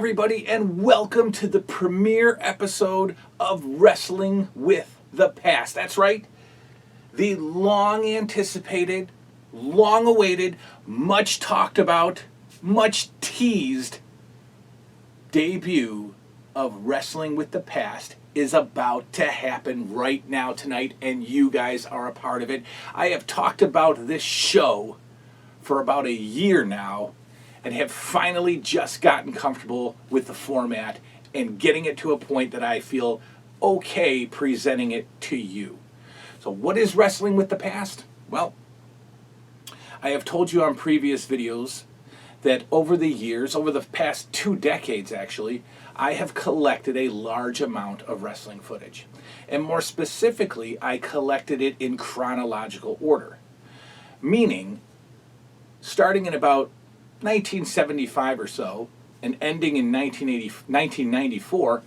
everybody, and welcome to the premiere episode of Wrestling with the Past. That's right, the long anticipated, long awaited, much talked about, much teased debut of Wrestling with the Past is about to happen right now tonight, and you guys are a part of it. I have talked about this show for about a year now and have finally just gotten comfortable with the format and getting it to a point that I feel okay presenting it to you. So what is Wrestling with the Past? Well, I have told you on previous videos that over the years, over the past 2 decades actually, I have collected a large amount of wrestling footage. And more specifically, I collected it in chronological order. Meaning, starting in about 1975 or so, and ending in 1994,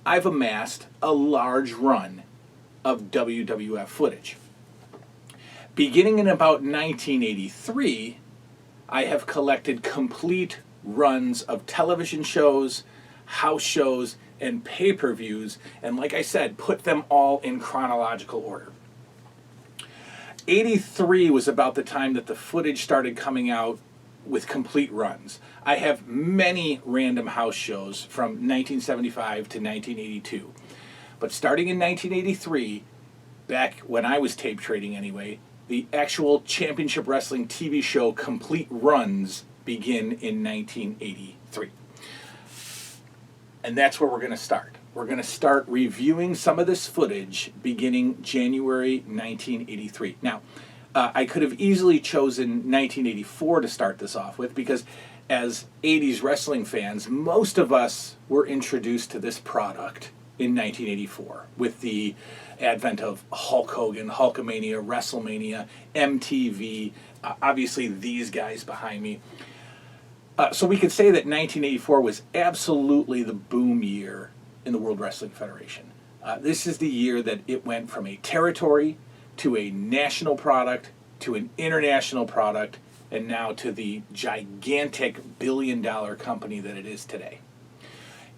I've amassed a large run of WWF footage. Beginning in about 1983, I have collected complete runs of television shows, house shows, and pay-per-views, and like I said, put them all in chronological order. 83 was about the time that the footage started coming out with complete runs. I have many random house shows from 1975 to 1982. But starting in 1983, back when I was tape trading anyway, the actual Championship Wrestling TV show complete runs begin in 1983. And that's where we're going to start. We're going to start reviewing some of this footage beginning January 1983. Now, I could have easily chosen 1984 to start this off with because as 80s wrestling fans, most of us were introduced to this product in 1984 with the advent of Hulk Hogan, Hulkamania, WrestleMania, MTV, obviously these guys behind me. So we could say that 1984 was absolutely the boom year in the World Wrestling Federation. This is the year that it went from a territory to a national product, to an international product, and now to the gigantic billion-dollar company that it is today.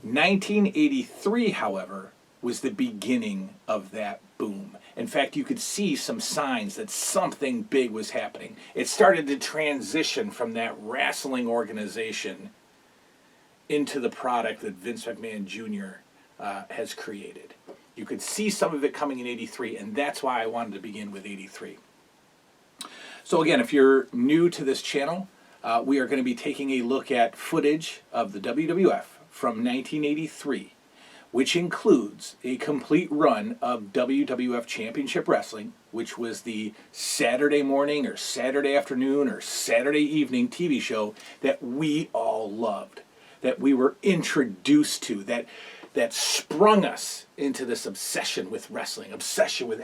1983, however, was the beginning of that boom. In fact, you could see some signs that something big was happening. It started to transition from that wrestling organization into the product that Vince McMahon Jr. Has created. You could see some of it coming in 83, and that's why I wanted to begin with 83. So again, if you're new to this channel, we are going to be taking a look at footage of the WWF from 1983, which includes a complete run of WWF Championship Wrestling, which was the Saturday morning or Saturday afternoon or Saturday evening TV show that we all loved, that we were introduced to, that sprung us into this obsession with wrestling, obsession with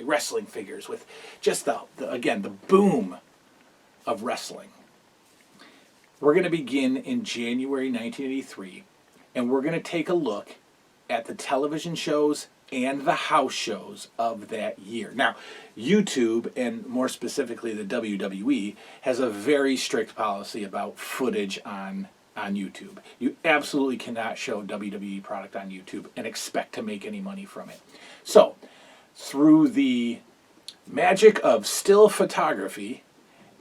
wrestling figures, with just the boom of wrestling. We're going to begin in January 1983, and we're going to take a look at the television shows and the house shows of that year. Now, YouTube, and more specifically the WWE, has a very strict policy about footage on YouTube. You absolutely cannot show WWE product on YouTube and expect to make any money from it. So, through the magic of still photography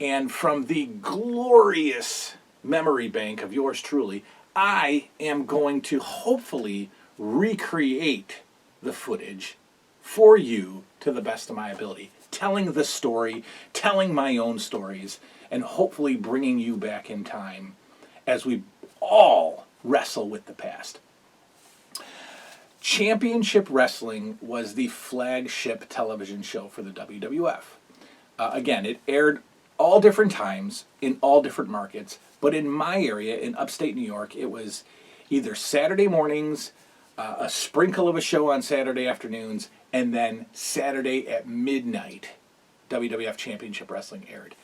and from the glorious memory bank of yours truly, I am going to hopefully recreate the footage for you to the best of my ability, telling the story, telling my own stories, and hopefully bringing you back in time as we all wrestle with the past. Championship Wrestling was the flagship television show for the WWF. Again, it aired all different times in all different markets, but in my area, in upstate New York, it was either Saturday mornings, a sprinkle of a show on Saturday afternoons, and then Saturday at midnight, WWF Championship Wrestling aired.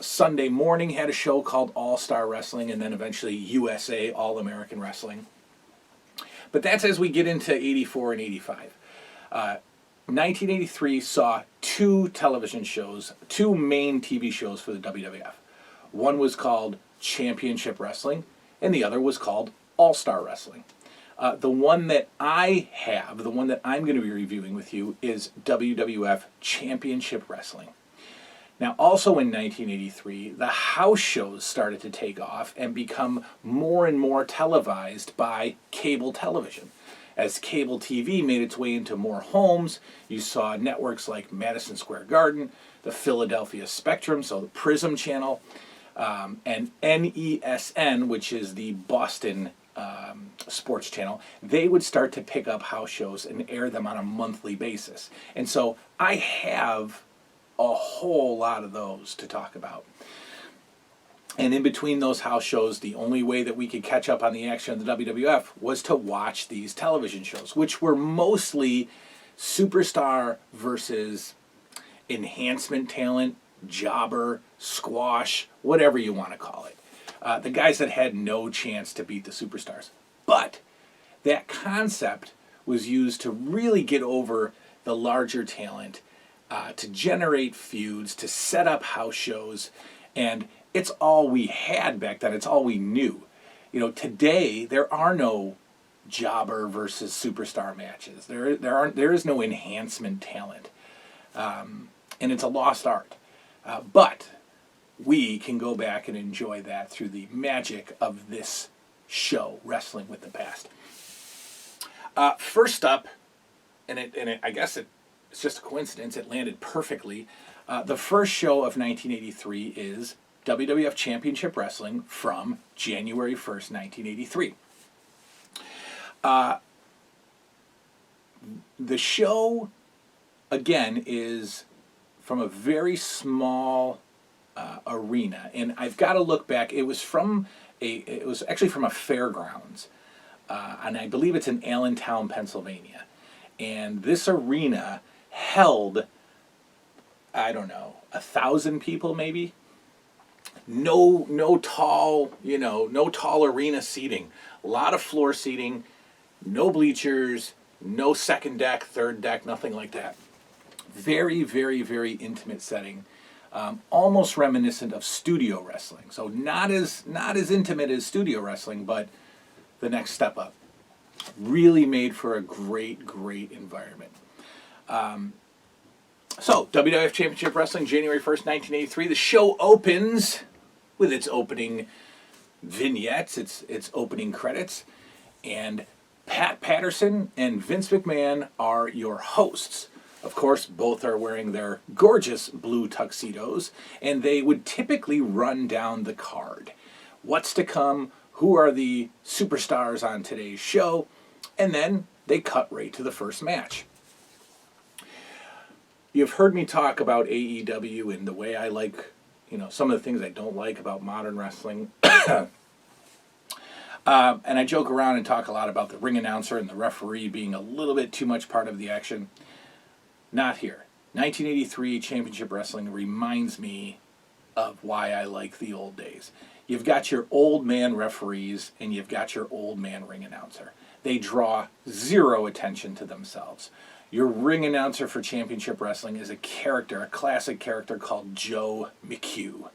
Sunday morning had a show called All-Star Wrestling, and then eventually USA All-American Wrestling. But that's as we get into 84 and 85. 1983 saw 2 television shows, 2 main TV shows for the WWF. One was called Championship Wrestling, and the other was called all-star wrestling. The one that I have, the one that I'm going to be reviewing with you, is WWF Championship Wrestling. Now, also in 1983, the house shows started to take off and become more and more televised by cable television. As cable TV made its way into more homes, you saw networks like Madison Square Garden, the Philadelphia Spectrum, so the Prism Channel, and NESN, which is the Boston sports channel. They would start to pick up house shows and air them on a monthly basis. And so I have a whole lot of those to talk about. And in between those house shows, the only way that we could catch up on the action of the WWF was to watch these television shows, which were mostly superstar versus enhancement talent, jobber, squash, whatever you want to call it. The guys that had no chance to beat the superstars. But that concept was used to really get over the larger talent, to generate feuds, to set up house shows, and it's all we had back then. It's all we knew. You know, today there are no jobber versus superstar matches. There is no enhancement talent, and it's a lost art. But we can go back and enjoy that through the magic of this show, Wrestling with the Past. First up, I guess it's just a coincidence, it landed perfectly. The first show of 1983 is WWF Championship Wrestling from January 1st, 1983. The show, again, is from a very small arena, and I've got to look back. It was actually from a fairgrounds, and I believe it's in Allentown, Pennsylvania. And this arena held, I don't know, 1,000 people maybe. No tall arena seating. A lot of floor seating, no bleachers, no second deck, third deck, nothing like that. Very, very, very intimate setting. Almost reminiscent of studio wrestling. So not as intimate as studio wrestling, but the next step up. Really made for a great, great environment. So, WWF Championship Wrestling, January 1st, 1983. The show opens with its opening vignettes, its opening credits, and Pat Patterson and Vince McMahon are your hosts. Of course, both are wearing their gorgeous blue tuxedos, and they would typically run down the card. What's to come? Who are the superstars on today's show? And then they cut right to the first match. You've heard me talk about AEW and the way I like, some of the things I don't like about modern wrestling. And I joke around and talk a lot about the ring announcer and the referee being a little bit too much part of the action. Not here. 1983 Championship Wrestling reminds me of why I like the old days. You've got your old man referees and you've got your old man ring announcer. They draw zero attention to themselves. Your ring announcer for Championship Wrestling is a classic character called Joe McHugh.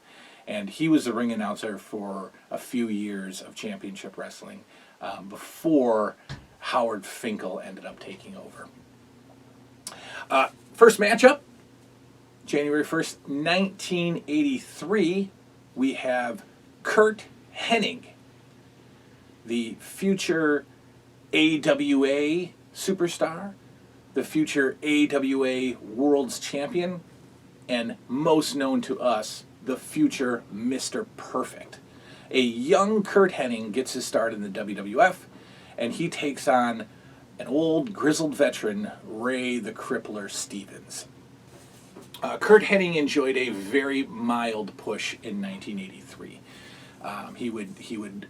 And he was the ring announcer for a few years of Championship Wrestling before Howard Finkel ended up taking over. First matchup, January 1st, 1983, we have Curt Hennig, the future AWA superstar, the future AWA World's Champion, and most known to us, the future Mr. Perfect. A young Curt Hennig gets his start in the WWF, and he takes on an old grizzled veteran, Ray the Crippler Stevens. Curt Hennig enjoyed a very mild push in 1983. He would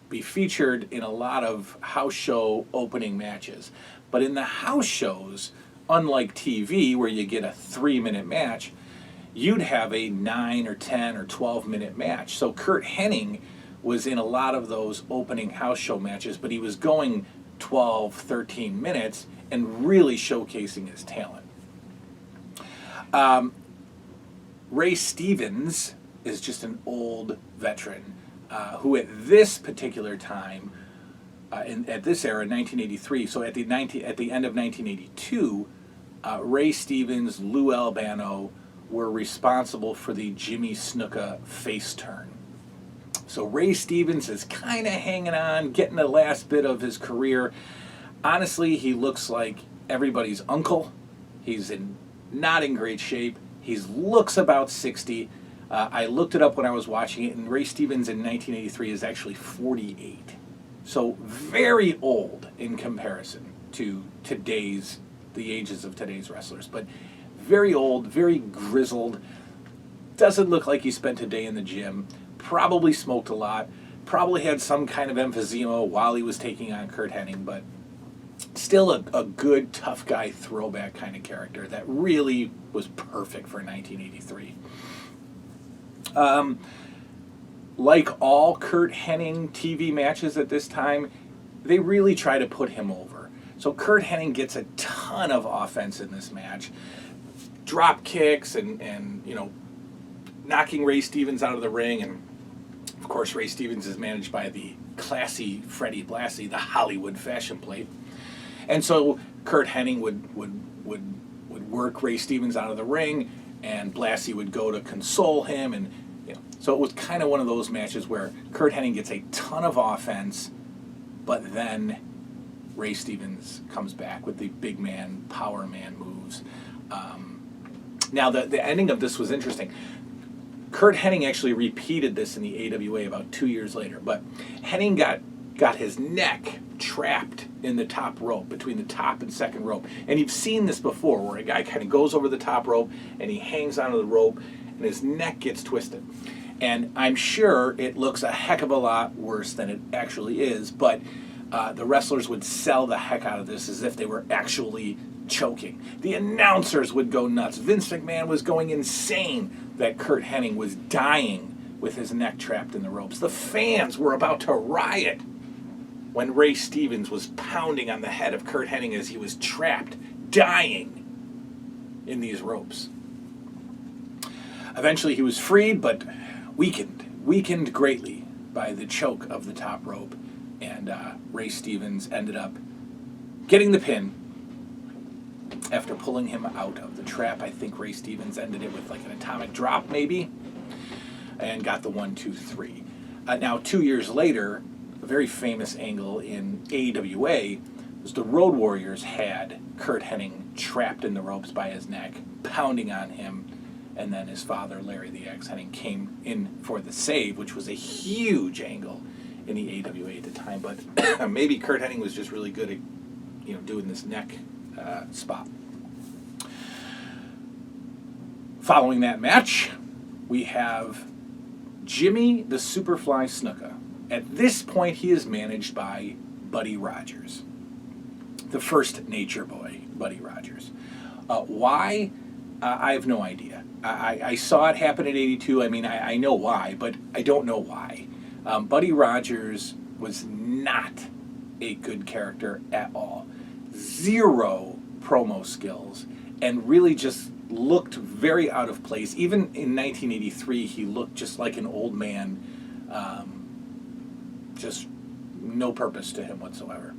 be featured in a lot of house show opening matches. But in the house shows, unlike TV where you get a 3-minute match, you'd have a 9 or 10 or 12-minute match. So Curt Hennig was in a lot of those opening house show matches, but he was going 12, 13 minutes and really showcasing his talent. Ray Stevens is just an old veteran who at this particular time at this era, 1983. So at the end of 1982, Ray Stevens, Lou Albano were responsible for the Jimmy Snuka face turn. So Ray Stevens is kind of hanging on, getting the last bit of his career. Honestly, he looks like everybody's uncle. He's not in great shape. He looks about 60. I looked it up when I was watching it, and Ray Stevens in 1983 is actually 48. So very old in comparison to the ages of today's wrestlers. But very old, very grizzled. Doesn't look like he spent a day in the gym. Probably smoked a lot. Probably had some kind of emphysema while he was taking on Curt Hennig, but still a good, tough guy throwback kind of character that really was perfect for 1983. Like all Curt Hennig TV matches at this time, they really try to put him over. So Curt Hennig gets a ton of offense in this match. Drop kicks and knocking Ray Stevens out of the ring. And, of course, Ray Stevens is managed by the classy Freddie Blassie, the Hollywood fashion plate. And so Curt Hennig would work Ray Stevens out of the ring, and Blassie would go to console him. And so it was kind of one of those matches where Curt Hennig gets a ton of offense, but then Ray Stevens comes back with the big man, power man moves. Now, the ending of this was interesting. Curt Hennig actually repeated this in the AWA about 2 years later, but Hennig got his neck trapped in the top rope, between the top and second rope. And you've seen this before, where a guy kind of goes over the top rope and he hangs onto the rope and his neck gets twisted. And I'm sure it looks a heck of a lot worse than it actually is, but the wrestlers would sell the heck out of this as if they were actually choking. The announcers would go nuts. Vince McMahon was going insane that Curt Hennig was dying with his neck trapped in the ropes. The fans were about to riot when Ray Stevens was pounding on the head of Curt Hennig as he was trapped, dying in these ropes. Eventually he was freed, but weakened greatly by the choke of the top rope, and Ray Stevens ended up getting the pin after pulling him out of the trap. I think Ray Stevens ended it with like an atomic drop maybe, and got the 1, 2, 3. Now 2 years later, a very famous angle in AWA was the Road Warriors had Curt Hennig trapped in the ropes by his neck, pounding on him, and then his father, Larry the Axe Hennig, came in for the save, which was a huge angle in the AWA at the time. But maybe Curt Hennig was just really good at doing this neck spot. Following that match, we have Jimmy the Superfly Snuka. At this point, he is managed by Buddy Rogers, the first Nature Boy, Buddy Rogers. Why? I have no idea. I saw it happen at 82. I mean, I know why, but I don't know why. Buddy Rogers was not a good character at all. Zero promo skills, and really just looked very out of place. Even in 1983, he looked just like an old man. Just no purpose to him whatsoever.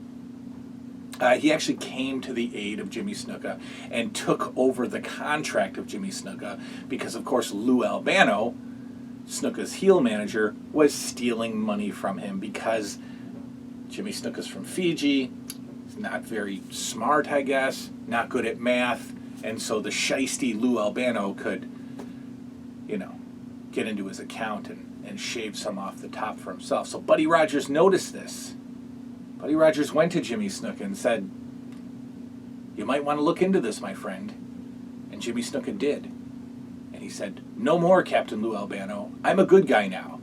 He actually came to the aid of Jimmy Snuka and took over the contract of Jimmy Snuka because, of course, Lou Albano, Snuka's heel manager, was stealing money from him because Jimmy Snuka's from Fiji. He's not very smart, I guess, not good at math, and so the shiesty Lou Albano could, get into his account and shave some off the top for himself. So Buddy Rogers noticed this. Buddy Rogers went to Jimmy Snuka and said, "You might want to look into this, my friend." And Jimmy Snuka did. And he said, "No more, Captain Lou Albano. I'm a good guy now."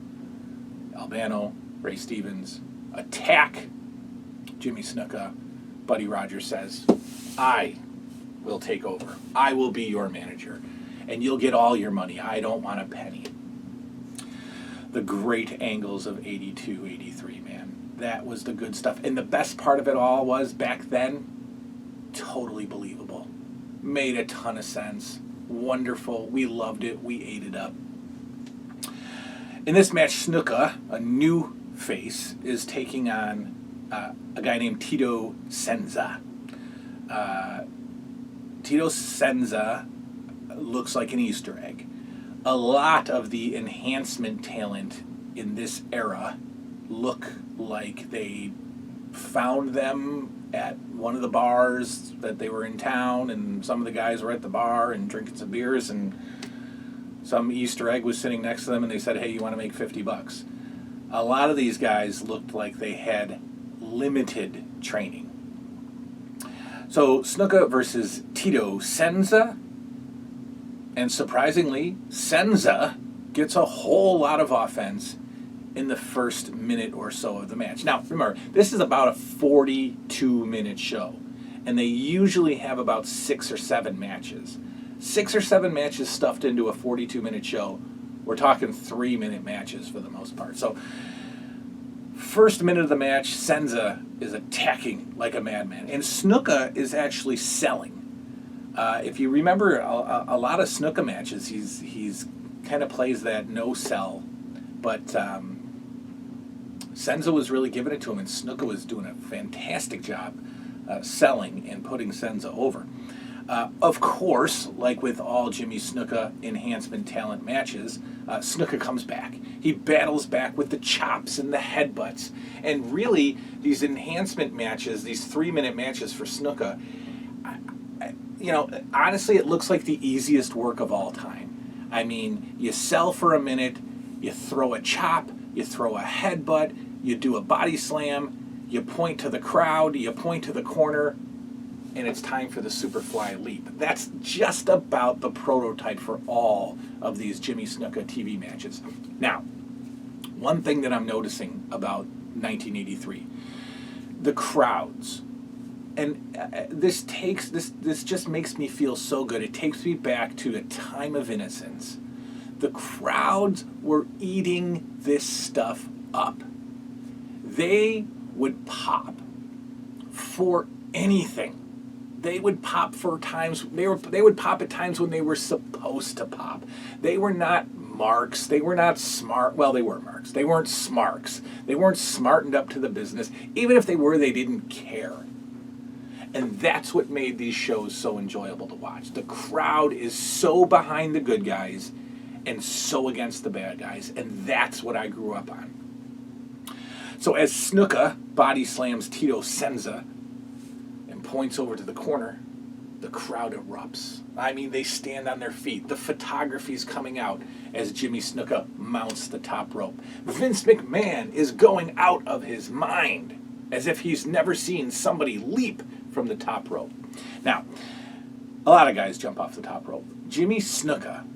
Albano, Ray Stevens, attack Jimmy Snuka. Buddy Rogers says, "I will take over. I will be your manager. And you'll get all your money. I don't want a penny." The great angles of 82, 83, man. That was the good stuff. And the best part of it all was, back then, totally believable. Made a ton of sense. Wonderful. We loved it. We ate it up. In this match, Snuka, a new face, is taking on a guy named Tito Senza. Tito Senza looks like an Easter egg. A lot of the enhancement talent in this era look like they found them at one of the bars that they were in town, and some of the guys were at the bar and drinking some beers, and some Easter egg was sitting next to them, and they said, hey, you want to make $50? A lot of these guys looked like they had limited training. So Snuka versus Tito Senza, and surprisingly, Senza gets a whole lot of offense in the first minute or so of the match. Now, remember, this is about a 42-minute show, and they usually have about 6 or 7 matches. 6 or 7 matches stuffed into a 42-minute show. We're talking 3-minute matches for the most part. So, first minute of the match, Senza is attacking like a madman, and Snuka is actually selling. If you remember a lot of Snuka matches, he's kind of plays that no sell, but Senza was really giving it to him, and Snuka was doing a fantastic job selling and putting Senza over. Of course, like with all Jimmy Snuka enhancement talent matches, Snuka comes back. He battles back with the chops and the headbutts. And really, these enhancement matches, these 3-minute matches for Snuka, honestly, it looks like the easiest work of all time. I mean, you sell for a minute, you throw a chop, you throw a headbutt, you do a body slam, you point to the crowd, you point to the corner, and it's time for the Superfly Leap. That's just about the prototype for all of these Jimmy Snuka TV matches. Now, one thing that I'm noticing about 1983, the crowds. And this just makes me feel so good. It takes me back to a time of innocence. The crowds were eating this stuff up. They would pop for anything. They would pop for times. They would pop at times when they were supposed to pop. They were not marks. They were not smart. Well, they were marks. They weren't smarks. They weren't smartened up to the business. Even if they were, they didn't care. And that's what made these shows so enjoyable to watch. The crowd is so behind the good guys and so against the bad guys. And that's what I grew up on. So as Snuka body slams Tito Senza and points over to the corner, the crowd erupts. I mean, they stand on their feet. The photography's coming out as Jimmy Snuka mounts the top rope. Vince McMahon is going out of his mind, as if he's never seen somebody leap from the top rope. Now, a lot of guys jump off the top rope. Jimmy Snuka,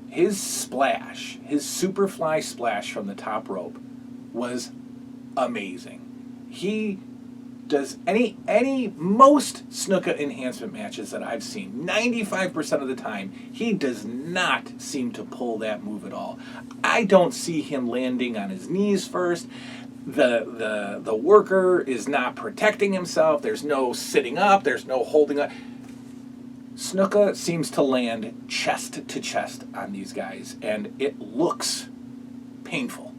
his splash, his Superfly splash from the top rope was amazing. He does most Snuka enhancement matches that I've seen, 95% of the time, he does not seem to pull that move at all. I don't see him landing on his knees first. The worker is not protecting himself. There's no sitting up. There's no holding up. Snuka seems to land chest to chest on these guys, and it looks painful.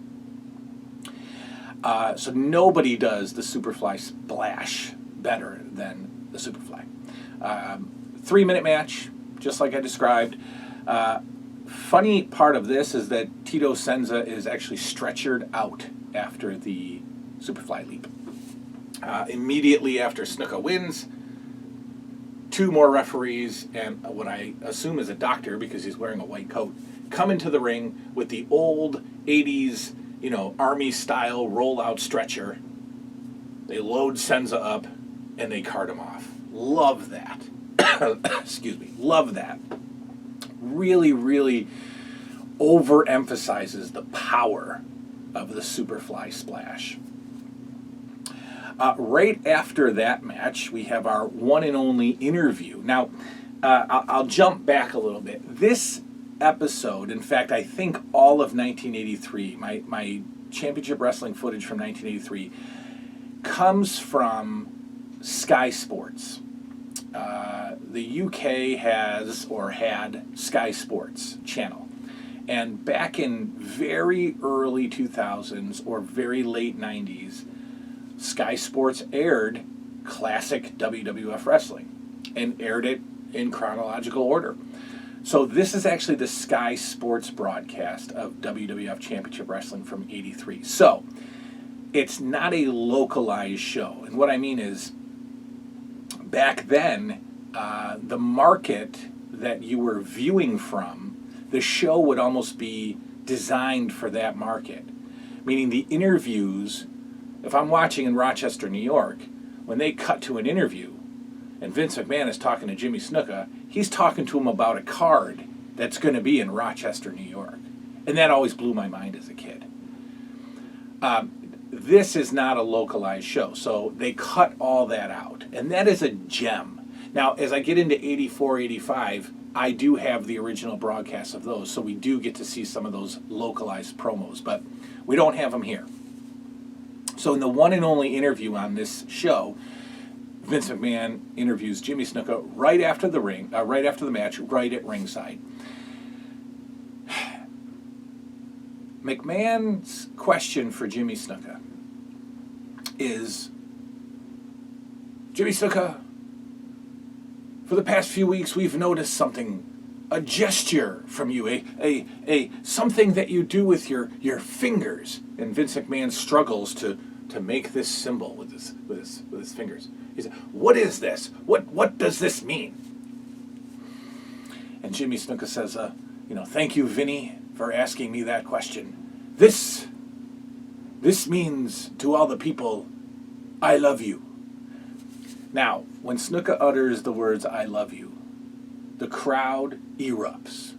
So nobody does the Superfly splash better than the Superfly. 3-minute match, just like I described. Funny part of this is that Tito Senza is actually stretchered out after the Superfly Leap. Immediately after Snuka wins, 2 more referees and what I assume is a doctor, because he's wearing a white coat, come into the ring with the old 80s, army-style roll-out stretcher. They load Senza up, and they cart him off. Love that. Excuse me. Love that. Really, really overemphasizes the power of the Superfly splash. Right after that match, we have our one and only interview. Now, I'll jump back a little bit. This episode, in fact, I think all of 1983, my championship wrestling footage from 1983, comes from Sky Sports. The UK has or had Sky Sports channel. And back in very early 2000s or very late 90s, Sky Sports aired classic WWF wrestling and aired it in chronological order. So this is actually the Sky Sports broadcast of WWF Championship Wrestling from '83. So it's not a localized show. And what I mean is, back then, the market that you were viewing from, the show would almost be designed for that market. Meaning the interviews, if I'm watching in Rochester, New York, when they cut to an interview and Vince McMahon is talking to Jimmy Snuka, he's talking to him about a card that's going to be in Rochester, New York. And that always blew my mind as a kid. This is not a localized show, so they cut all that out. And that is a gem. Now, as I get into 84, 85, I do have the original broadcasts of those, so we do get to see some of those localized promos, but we don't have them here. So in the one and only interview on this show, Vince McMahon interviews Jimmy Snuka right after the match, right at ringside. McMahon's question for Jimmy Snuka is, Jimmy Snuka, for the past few weeks we've noticed something, a gesture from you, a something that you do with your fingers. And Vince McMahon struggles to make this symbol with his fingers. He said, "What is this? What does this mean?" And Jimmy Snuka says, "Thank you, Vinny, for asking me that question. This means to all the people, I love you." Now, when Snuka utters the words, "I love you," the crowd erupts.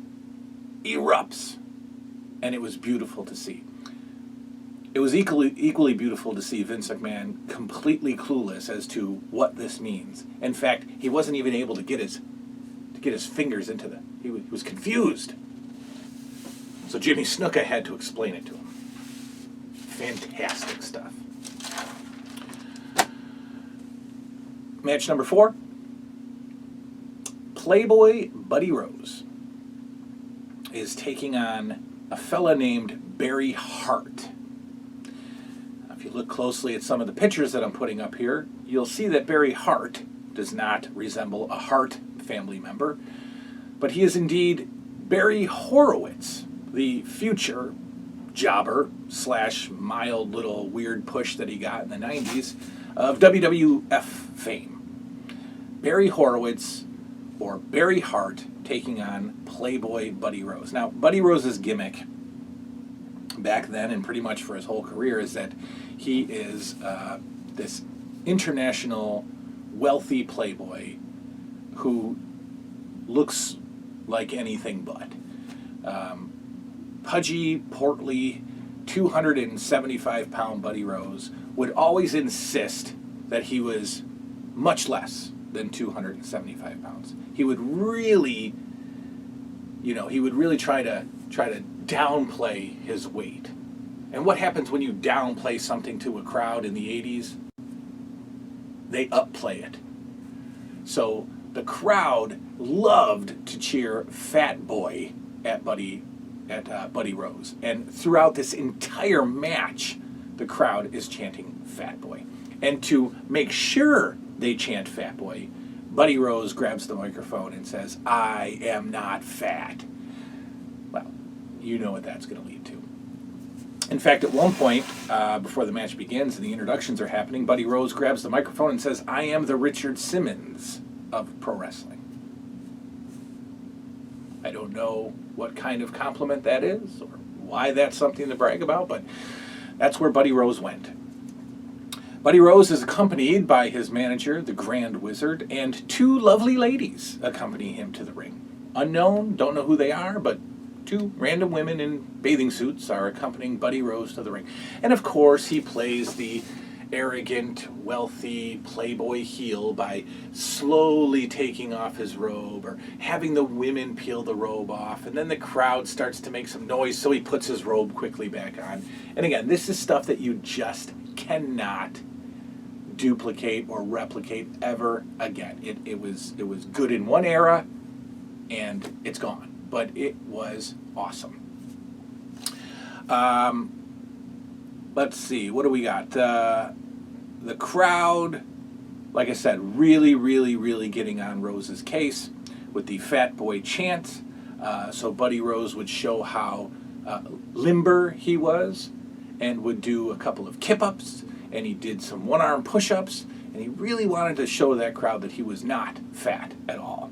And it was beautiful to see. It was equally beautiful to see Vince McMahon completely clueless as to what this means. In fact, he wasn't even able to get his fingers into he was confused. So Jimmy Snuka had to explain it to him. Fantastic stuff. Match number 4. Playboy Buddy Rose is taking on a fella named Barry Hart. Now, if you look closely at some of the pictures that I'm putting up here, you'll see that Barry Hart does not resemble a Hart family member, but he is indeed Barry Horowitz, the future jobber / mild little weird push that he got in the 90s of WWF fame. Barry Horowitz, or Barry Hart, taking on Playboy Buddy Rose. Now, Buddy Rose's gimmick back then and pretty much for his whole career is that he is this international wealthy playboy who looks like anything but. Pudgy, portly, 275-pound Buddy Rose would always insist that he was much less than 275 pounds. He would really, try to downplay his weight. And what happens when you downplay something to a crowd in the 80s? They upplay it. So the crowd loved to cheer Fat Boy at Buddy Rose. And throughout this entire match, the crowd is chanting Fat Boy. And to make sure they chant Fat Boy, Buddy Rose grabs the microphone and says, "I am not fat." Well, you know what that's going to lead to. In fact, at one point, before the match begins and the introductions are happening, Buddy Rose grabs the microphone and says, "I am the Richard Simmons of pro wrestling." I don't know what kind of compliment that is or why that's something to brag about, but that's where Buddy Rose went. Buddy Rose is accompanied by his manager, the Grand Wizard, and 2 lovely ladies accompany him to the ring. Unknown, don't know who they are, but 2 random women in bathing suits are accompanying Buddy Rose to the ring. And of course, he plays the arrogant, wealthy playboy heel by slowly taking off his robe or having the women peel the robe off, and then the crowd starts to make some noise, so he puts his robe quickly back on. And again, this is stuff that you just cannot duplicate or replicate ever again. It was good in one era and it's gone, but it was awesome. Let's see, what do we got? The crowd, like I said, really, really, really getting on Rose's case with the fat boy chant. So Buddy Rose would show how limber he was and would do a couple of kip-ups, and he did some one-arm push-ups, and he really wanted to show that crowd that he was not fat at all.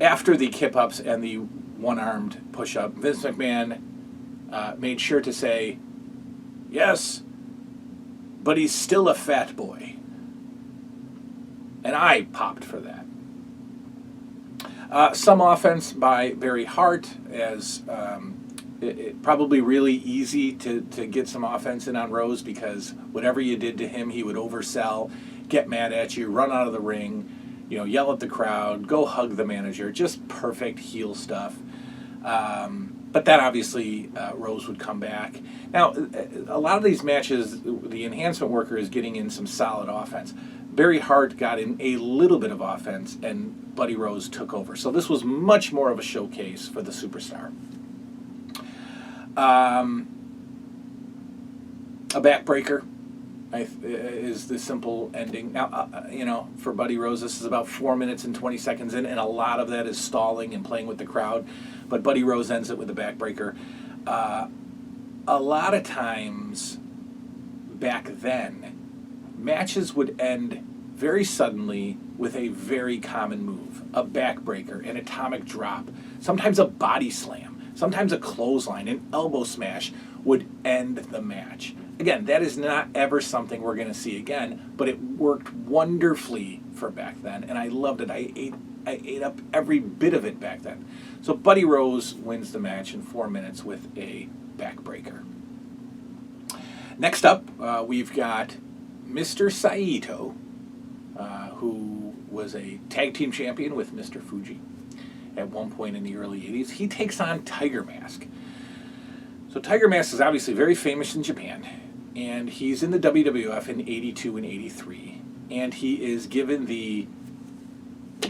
After the kip-ups and the one-armed push-up, Vince McMahon made sure to say, yes, but he's still a fat boy. And I popped for that. Some offense by Barry Hart, as it probably really easy to get some offense in on Rose, because whatever you did to him, he would oversell, get mad at you, run out of the ring, yell at the crowd, go hug the manager, just perfect heel stuff. But then obviously Rose would come back. Now, a lot of these matches, the enhancement worker is getting in some solid offense. Barry Hart got in a little bit of offense, and Buddy Rose took over. So this was much more of a showcase for the superstar. A backbreaker is the simple ending. Now, for Buddy Rose, this is about 4 minutes and 20 seconds in, and a lot of that is stalling and playing with the crowd. But Buddy Rose ends it with a backbreaker. A lot of times back then, matches would end very suddenly with a very common move, a backbreaker, an atomic drop, sometimes a body slam, sometimes a clothesline, an elbow smash would end the match. Again, that is not ever something we're going to see again, but it worked wonderfully for back then, and I loved it. I ate up every bit of it back then. So Buddy Rose wins the match in 4 minutes with a backbreaker. Next up, we've got Mr. Saeido, who was a tag team champion with Mr. Fuji at one point in the early 80s. He takes on Tiger Mask. So Tiger Mask is obviously very famous in Japan, and he's in the WWF in 82 and 83, and he is given the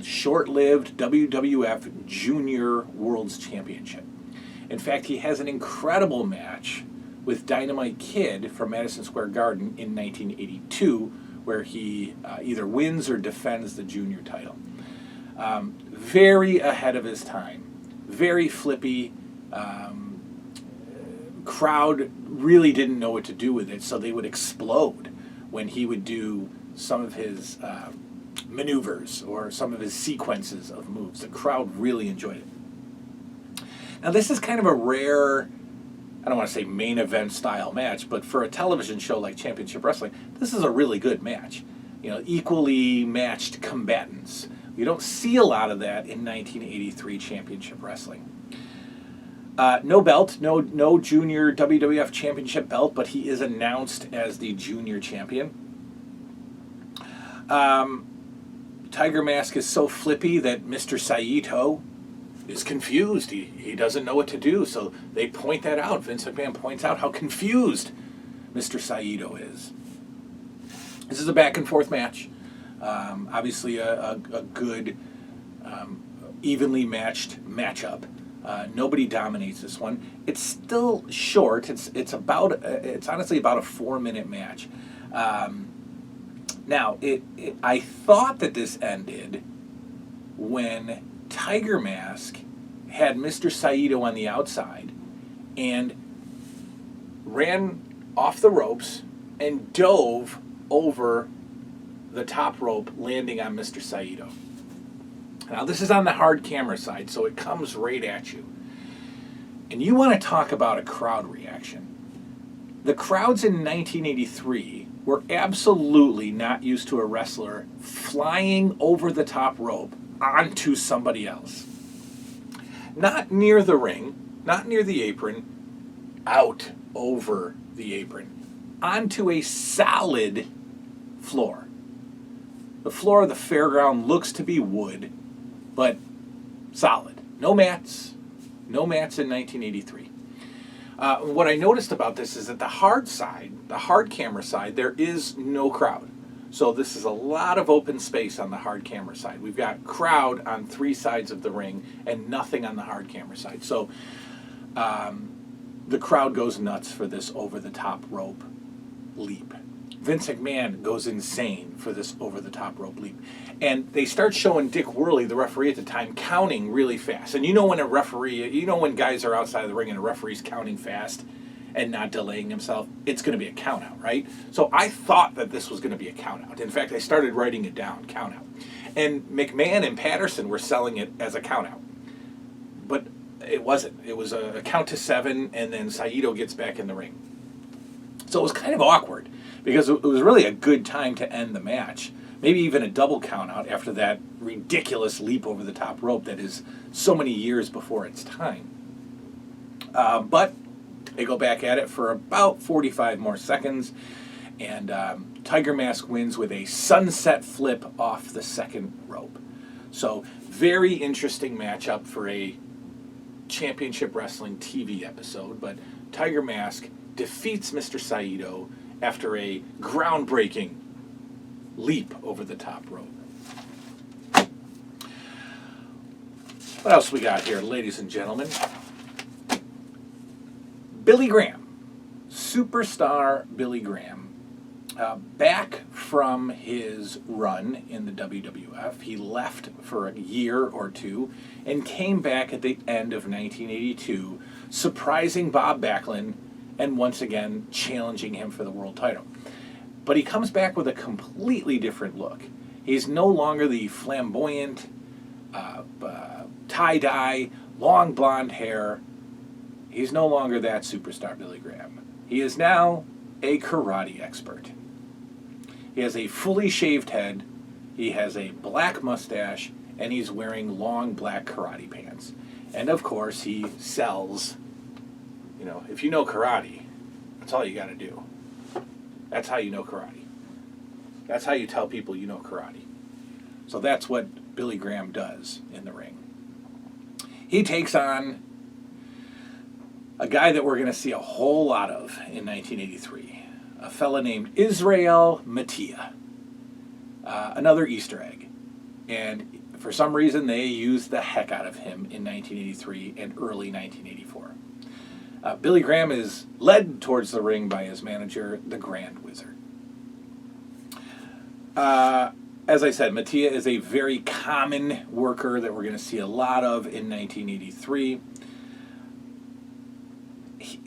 short-lived WWF Junior World's Championship. In fact, he has an incredible match with Dynamite Kid from Madison Square Garden in 1982, where he either wins or defends the junior title. Very ahead of his time, very flippy. Crowd really didn't know what to do with it, so they would explode when he would do some of his maneuvers or some of his sequences of moves. The crowd really enjoyed it. Now, this is kind of a rare, I don't want to say main event style match, but for a television show like Championship Wrestling, this is a really good match. Equally matched combatants. You don't see a lot of that in 1983 Championship Wrestling. No belt, no junior WWF Championship belt, but he is announced as the junior champion. Tiger Mask is so flippy that Mr. Saeido is confused. He doesn't know what to do, so they point that out. Vince McMahon points out how confused Mr. Saeido is. This is a back-and-forth match. Obviously a good, evenly matched matchup. Nobody dominates this one. It's still short. It's honestly about a 4-minute match. Now, I thought that this ended when Tiger Mask had Mr. Saeido on the outside and ran off the ropes and dove over the top rope, landing on Mr. Saeido. Now, this is on the hard camera side, so it comes right at you. And you want to talk about a crowd reaction. The crowds in 1983 were absolutely not used to a wrestler flying over the top rope onto somebody else. Not near the ring, not near the apron, out over the apron, onto a solid floor. The floor of the fairground looks to be wood, but solid. No mats in 1983. What I noticed about this is that the hard camera side, there is no crowd. So this is a lot of open space on the hard camera side. We've got crowd on 3 sides of the ring and nothing on the hard camera side. So the crowd goes nuts for this over-the-top rope leap. Vince McMahon goes insane for this over-the-top rope leap. And they start showing Dick Worley, the referee at the time, counting really fast. And you know when a referee, you know when guys are outside of the ring and a referee's counting fast and not delaying himself, it's going to be a count-out, right? So I thought that this was going to be a count-out. In fact, I started writing it down, count-out. And McMahon and Patterson were selling it as a count-out. But it wasn't. It was a count to 7, and then Saeido gets back in the ring. So it was kind of awkward, because it was really a good time to end the match. Maybe even a double count-out after that ridiculous leap over the top rope that is so many years before its time. But they go back at it for about 45 more seconds, and Tiger Mask wins with a sunset flip off the second rope. So very interesting matchup for a Championship Wrestling TV episode, but Tiger Mask defeats Mr. Saeido after a groundbreaking leap over the top rope. What else we got here, ladies and gentlemen? Billy Graham, superstar Billy Graham, back from his run in the WWF. He left for a year or two and came back at the end of 1982, surprising Bob Backlund and once again challenging him for the world title. But he comes back with a completely different look. He's no longer the flamboyant, tie-dye, long blonde hair. He's no longer that superstar Billy Graham. He is now a karate expert. He has a fully shaved head, he has a black mustache, and he's wearing long black karate pants. And of course, he sells, if you know karate, that's all you got to do. That's how you know karate. That's how you tell people you know karate. So that's what Billy Graham does in the ring. He takes on a guy that we're going to see a whole lot of in 1983. A fella named Israel Mattia. Another Easter egg. And for some reason, they used the heck out of him in 1983 and early 1984. Billy Graham is led towards the ring by his manager, the Grand Wizard. As I said, Mattia is a very common worker that we're going to see a lot of in 1983.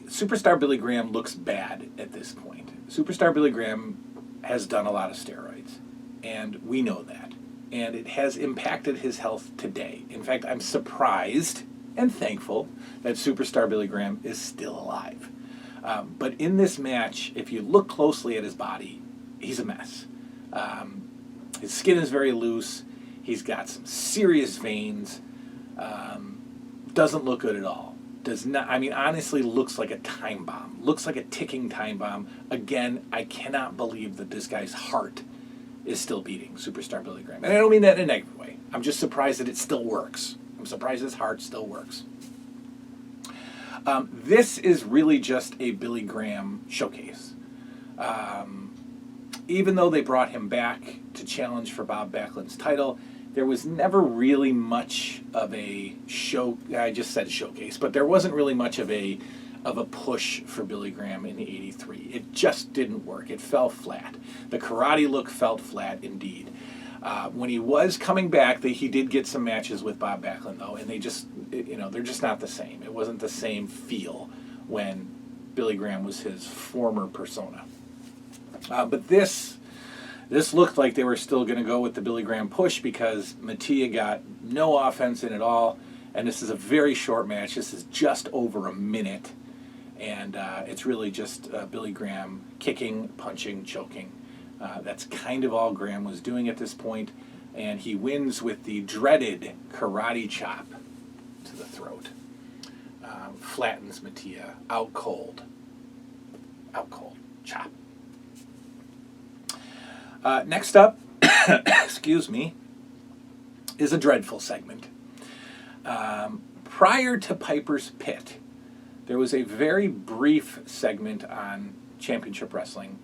Superstar Billy Graham looks bad at this point. Superstar Billy Graham has done a lot of steroids, and we know that. And it has impacted his health today. In fact, I'm surprised and thankful that Superstar Billy Graham is still alive. But in this match, if you look closely at his body, he's a mess. His skin is very loose. He's got some serious veins. Doesn't look good at all. Does not, honestly looks like a time bomb. Looks like a ticking time bomb. Again, I cannot believe that this guy's heart is still beating, Superstar Billy Graham. And I don't mean that in a negative way. I'm just surprised that it still works. I'm surprised his heart still works. This is really just a Billy Graham showcase. Even though they brought him back to challenge for Bob Backlund's title, there was never really much of a show. I just said showcase, but there wasn't really much of a push for Billy Graham in '83. It just didn't work. It fell flat. The karate look felt flat indeed. When he was coming back, he did get some matches with Bob Backlund though, and they just, they're just not the same. It wasn't the same feel when Billy Graham was his former persona. But this looked like they were still going to go with the Billy Graham push because Mattia got no offense in at all, and this is a very short match. This is just over a minute, and it's really just Billy Graham kicking, punching, choking. That's kind of all Graham was doing at this point, and he wins with the dreaded karate chop to the throat. Flattens Mattia out cold. Out cold. Chop. Next up, excuse me, is a dreadful segment. Prior to Piper's Pit, there was a very brief segment on Championship Wrestling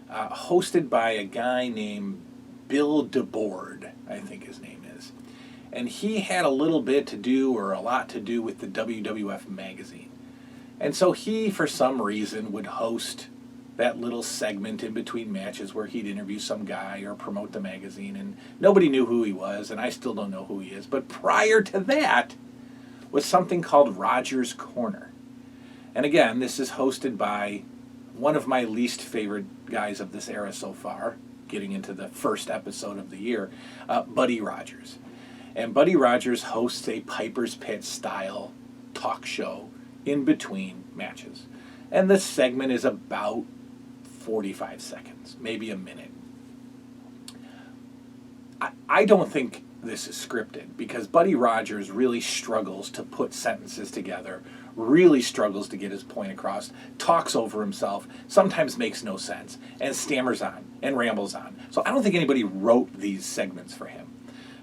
hosted by a guy named Bill DeBoard, I think his name is. And he had a little bit to do, or a lot to do, with the WWF magazine. And so he, for some reason, would host that little segment in between matches where he'd interview some guy or promote the magazine, and nobody knew who he was, and I still don't know who he is. But prior to that was something called Rogers Corner. And again, this is hosted by one of my least favorite guys of this era so far, getting into the first episode of the year, Buddy Rogers. And Buddy Rogers hosts a Piper's Pit style talk show in between matches. And this segment is about 45 seconds, maybe a minute. I don't think this is scripted, because Buddy Rogers really struggles to put sentences together, really struggles to get his point across, talks over himself, sometimes makes no sense, and stammers on and rambles on. So I don't think anybody wrote these segments for him.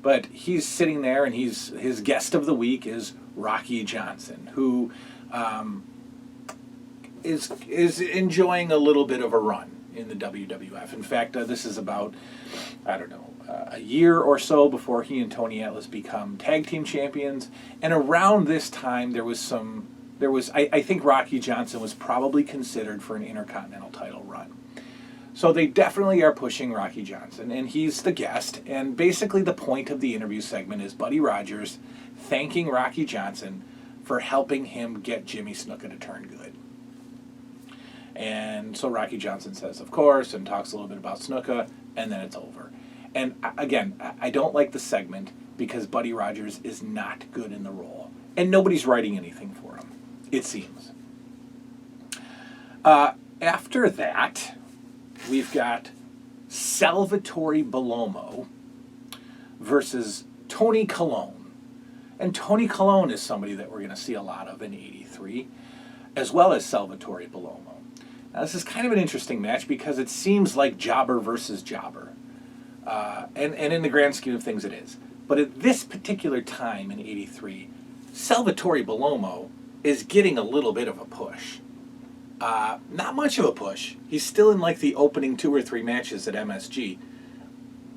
But he's sitting there, and his guest of the week is Rocky Johnson, who is enjoying a little bit of a run in the WWF. In fact, this is about, I don't know, a year or so before he and Tony Atlas become tag team champions. And around this time, I think Rocky Johnson was probably considered for an Intercontinental title run. So they definitely are pushing Rocky Johnson, and he's the guest. And basically the point of the interview segment is Buddy Rogers thanking Rocky Johnson for helping him get Jimmy Snuka to turn good. And so Rocky Johnson says, of course, and talks a little bit about Snuka, and then it's over. And again, I don't like the segment because Buddy Rogers is not good in the role. And nobody's writing anything for him, it seems. After that, we've got Salvatore Belomo versus Tony Colon. And Tony Colon is somebody that we're going to see a lot of in '83, as well as Salvatore Belomo. Now, this is kind of an interesting match because it seems like jobber versus jobber. And in the grand scheme of things, it is. But at this particular time in '83, Salvatore Belomo is getting a little bit of a push. Not much of a push. He's still in like the opening 2 or 3 matches at MSG.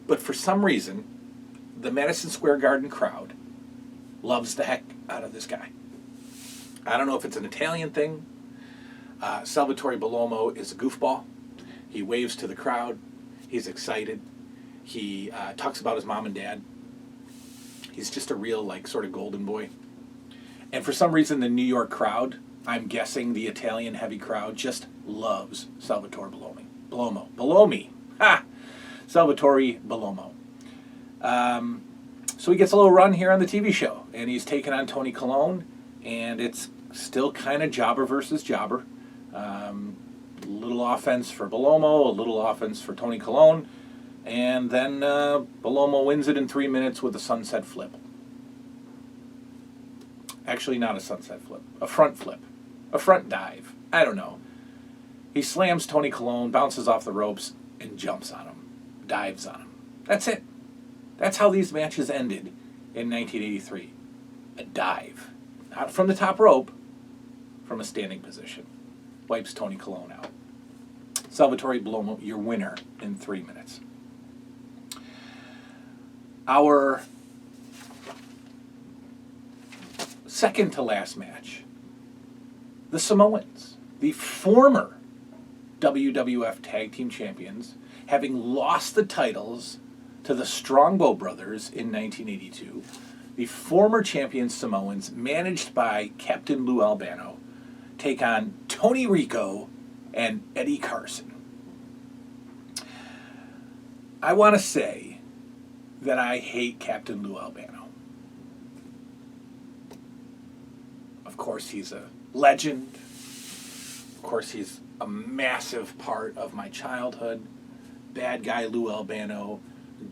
But for some reason, the Madison Square Garden crowd loves the heck out of this guy. I don't know if it's an Italian thing. Salvatore Belomo is a goofball. He waves to the crowd. He's excited. He talks about his mom and dad. He's just a real, like, sort of golden boy. And for some reason, the New York crowd, I'm guessing the Italian heavy crowd, just loves Salvatore Belomo. Ha! Salvatore Belomo. So he gets a little run here on the TV show, and he's taking on Tony Colon, and it's still kind of jobber versus jobber. A little offense for Belomo, a little offense for Tony Colon, and then Belomo wins it in 3 minutes with a sunset flip. Actually, not a sunset flip, a front flip, a front dive. I don't know. He slams Tony Colon, bounces off the ropes, and jumps on him, dives on him. That's it. That's how these matches ended in 1983. A dive. Not from the top rope, from a standing position. Wipes Tony Colon out. Salvatore Belomo, your winner in 3 minutes. Our second to last match, the Samoans, the former WWF Tag Team Champions, having lost the titles to the Strongbow Brothers in 1982, the former champion Samoans, managed by Captain Lou Albano, take on Tony Rico and Eddie Carson. I want to say that I hate Captain Lou Albano. Of course, he's a legend. Of course, he's a massive part of my childhood. Bad guy Lou Albano,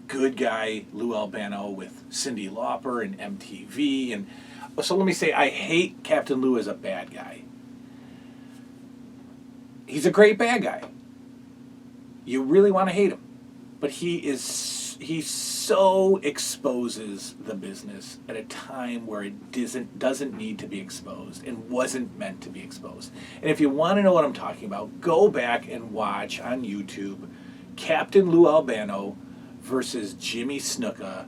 good guy Lou Albano with Cyndi Lauper and MTV. And so let me say, I hate Captain Lou as a bad guy. He's a great bad guy. You really want to hate him. But he so exposes the business at a time where it doesn't need to be exposed and wasn't meant to be exposed. And if you want to know what I'm talking about, go back and watch on YouTube Captain Lou Albano versus Jimmy Snuka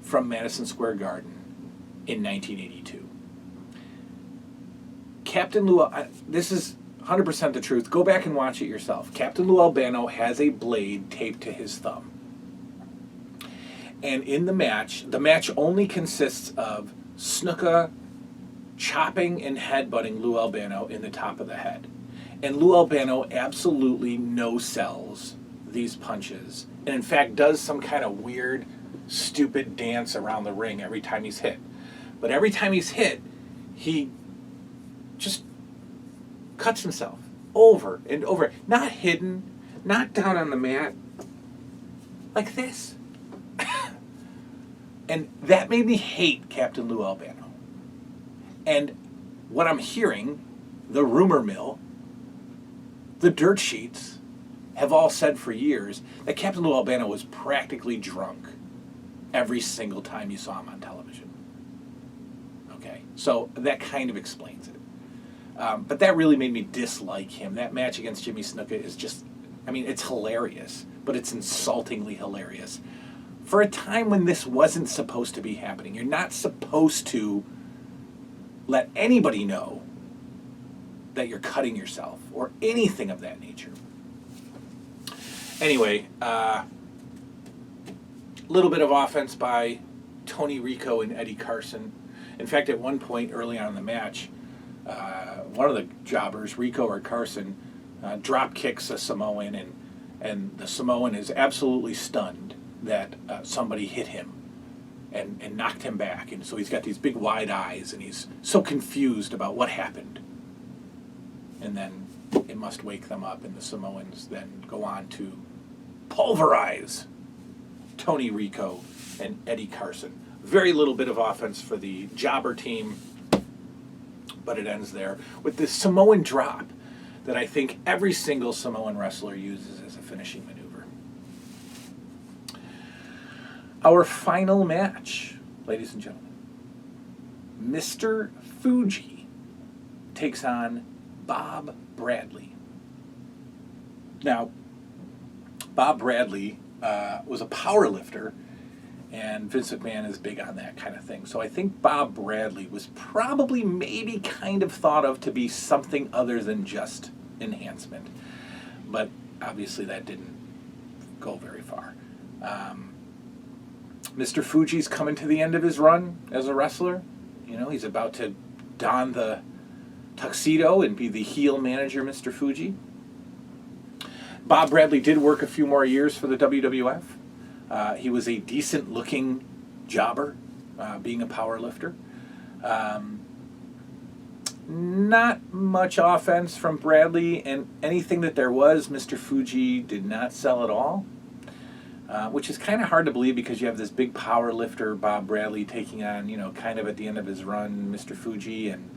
from Madison Square Garden in 1982. Captain Lou, this is 100% the truth. Go back and watch it yourself. Captain Lou Albano has a blade taped to his thumb. And in the match only consists of Snuka chopping and headbutting Lou Albano in the top of the head. And Lou Albano absolutely no-sells these punches. And in fact does some kind of weird, stupid dance around the ring every time he's hit. But every time he's hit, he just cuts himself over and over. Not hidden, not down on the mat, like this. And that made me hate Captain Lou Albano. And what I'm hearing, the rumor mill, the dirt sheets, have all said for years that Captain Lou Albano was practically drunk every single time you saw him on television. Okay, so that kind of explains it. But that really made me dislike him. That match against Jimmy Snuka is just, I mean, it's hilarious, but it's insultingly hilarious. For a time when this wasn't supposed to be happening. You're not supposed to let anybody know that you're cutting yourself or anything of that nature. Anyway, little bit of offense by Tony Rico and Eddie Carson. In fact, at one point early on in the match, one of the jobbers, Rico or Carson, drop kicks a Samoan, and the Samoan is absolutely stunned that somebody hit him and knocked him back. And so he's got these big wide eyes, and he's so confused about what happened. And then it must wake them up, and the Samoans then go on to pulverize Tony Rico and Eddie Carson. Very little bit of offense for the jobber team, but it ends there with this Samoan drop that I think every single Samoan wrestler uses as a finishing maneuver. Our final match, ladies and gentlemen. Mr. Fuji takes on Bob Bradley. Now, Bob Bradley was a power lifter, and Vince McMahon is big on that kind of thing. So I think Bob Bradley was probably maybe kind of thought of to be something other than just enhancement. But obviously that didn't go very far. Mr. Fuji's coming to the end of his run as a wrestler. You know, he's about to don the tuxedo and be the heel manager, Mr. Fuji. Bob Bradley did work a few more years for the WWF. He was a decent-looking jobber, being a power lifter. Not much offense from Bradley, and anything that there was, Mr. Fuji did not sell at all, which is kind of hard to believe because you have this big power lifter, Bob Bradley, taking on, you know, kind of at the end of his run, Mr. Fuji, and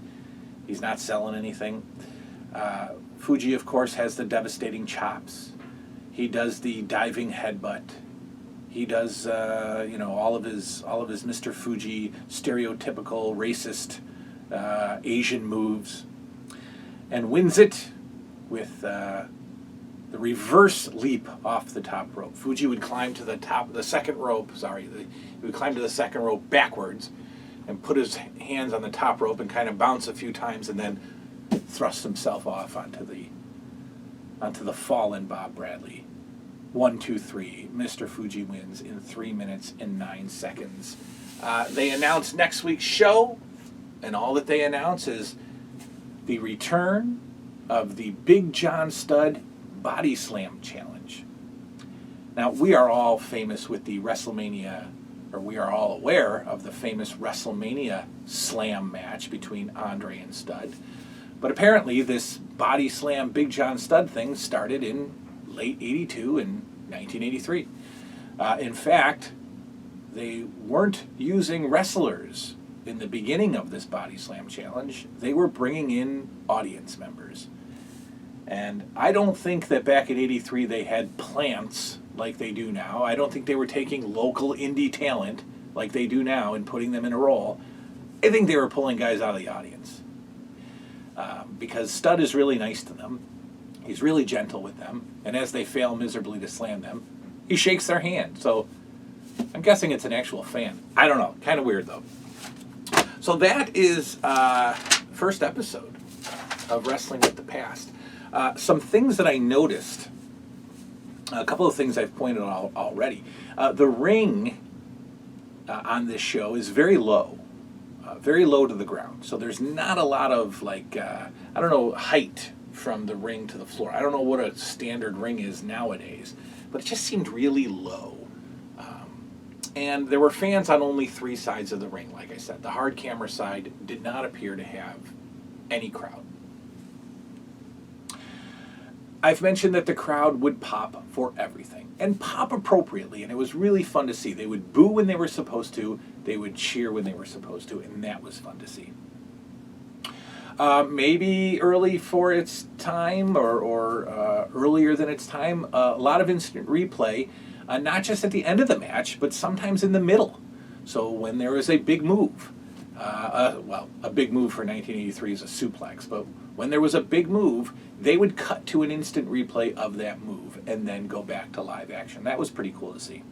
he's not selling anything. Fuji, of course, has the devastating chops. He does the diving headbutt. He does, all of his Mr. Fuji stereotypical racist Asian moves, and wins it with the reverse leap off the top rope. Fuji would climb to the top, the second rope. He would climb to the second rope backwards, and put his hands on the top rope and kind of bounce a few times, and then thrust himself off onto the fallen Bob Bradley. 1, 2, 3. Mr. Fuji wins in 3 minutes and 9 seconds. They announce next week's show, and all that they announce is the return of the Big John Studd Body Slam Challenge. Now, we are all famous with the WrestleMania, or we are all aware of the famous WrestleMania Slam match between Andre and Studd. But apparently this Body Slam Big John Studd thing started in late 82 and 1983. In fact, they weren't using wrestlers in the beginning of this Body Slam Challenge. They were bringing in audience members. And I don't think that back in 83 they had plants like they do now. I don't think they were taking local indie talent like they do now and putting them in a role. I think they were pulling guys out of the audience. Because Studd is really nice to them. He's really gentle with them. And as they fail miserably to slam them, he shakes their hand. So I'm guessing it's an actual fan. I don't know. Kind of weird, though. So that is first episode of Wrestling with the Past. Some things that I noticed, a couple of things I've pointed out already. The ring on this show is very low to the ground. So there's not a lot of, height from the ring to the floor. I don't know what a standard ring is nowadays, but it just seemed really low. And there were fans on only 3 sides of the ring, like I said. The hard camera side did not appear to have any crowd. I've mentioned that the crowd would pop for everything, and pop appropriately, and it was really fun to see. They would boo when they were supposed to, they would cheer when they were supposed to, and that was fun to see. Maybe early for its time, or earlier than its time, a lot of instant replay, not just at the end of the match, but sometimes in the middle. So when there was a big move, a big move for 1983 is a suplex, but when there was a big move, they would cut to an instant replay of that move and then go back to live action. That was pretty cool to see.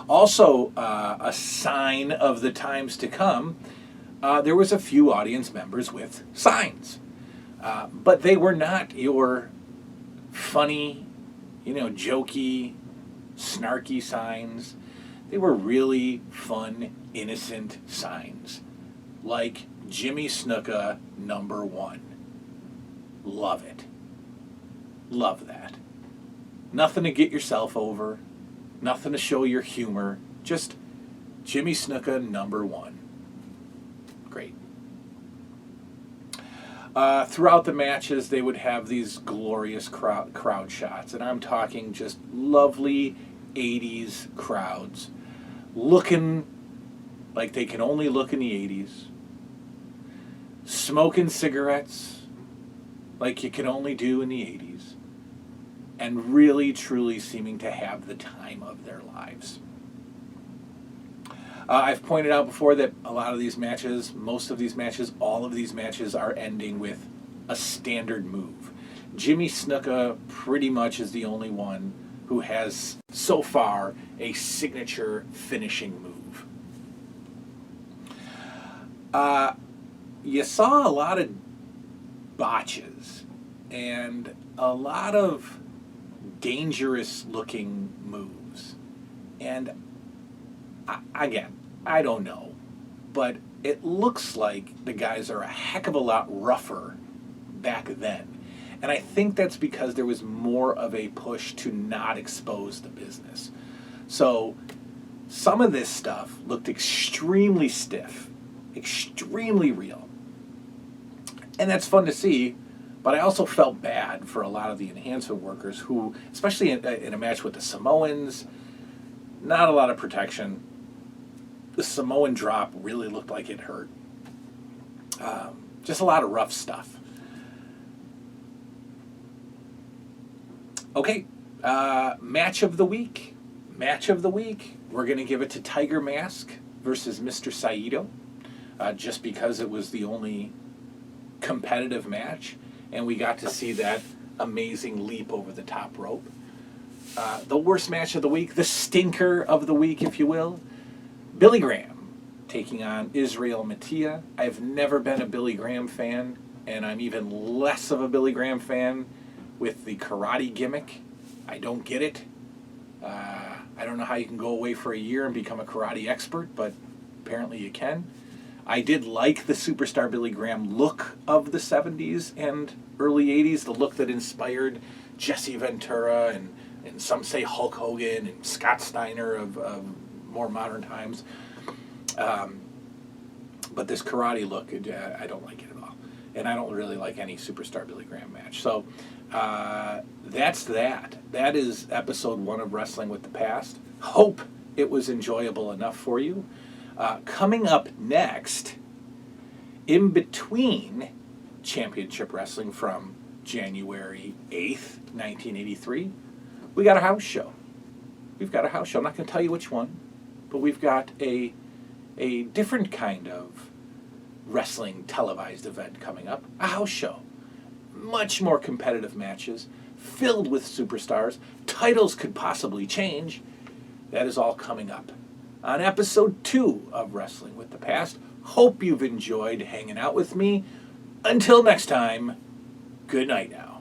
Also, a sign of the times to come, there was a few audience members with signs. But they were not your funny, jokey, snarky signs. They were really fun, innocent signs. Like Jimmy Snuka, #1. Love it. Love that. Nothing to get yourself over. Nothing to show your humor. Just Jimmy Snuka, #1. Great. Throughout the matches, they would have these glorious crowd shots. And I'm talking just lovely 80s crowds. Looking like they can only look in the 80s. Smoking cigarettes like you can only do in the 80s. And really, truly seeming to have the time of their lives. I've pointed out before that a lot of these matches, most of these matches, all of these matches are ending with a standard move. Jimmy Snuka pretty much is the only one who has, so far, a signature finishing move. You saw a lot of botches and a lot of dangerous looking moves. And again, I don't know, but it looks like the guys are a heck of a lot rougher back then. And I think that's because there was more of a push to not expose the business. So some of this stuff looked extremely stiff, extremely real. And that's fun to see, but I also felt bad for a lot of the enhancement workers who, especially in a match with the Samoans, not a lot of protection. The Samoan drop really looked like it hurt. Just a lot of rough stuff. Okay, match of the week. Match of the week. We're going to give it to Tiger Mask versus Mr. Saeido, just because it was the only competitive match, and we got to see that amazing leap over the top rope. The worst match of the week, the stinker of the week, if you will, Billy Graham taking on Israel Mattia. I've never been a Billy Graham fan, and I'm even less of a Billy Graham fan with the karate gimmick. I don't get it. I don't know how you can go away for a year and become a karate expert, but apparently you can. I did like the Superstar Billy Graham look of the 70s and early 80s, the look that inspired Jesse Ventura and some say Hulk Hogan and Scott Steiner of more modern times. But this karate look, I don't like it at all. And I don't really like any Superstar Billy Graham match. So that's that. That is episode 1 of Wrestling with the Past. Hope it was enjoyable enough for you. Coming up next, in between Championship Wrestling from January 8th, 1983, we got a house show. We've got a house show. I'm not going to tell you which one, but we've got a different kind of wrestling televised event coming up, a house show. Much more competitive matches, filled with superstars. Titles could possibly change. That is all coming up on episode 2 of Wrestling with the Past. Hope you've enjoyed hanging out with me. Until next time, good night now.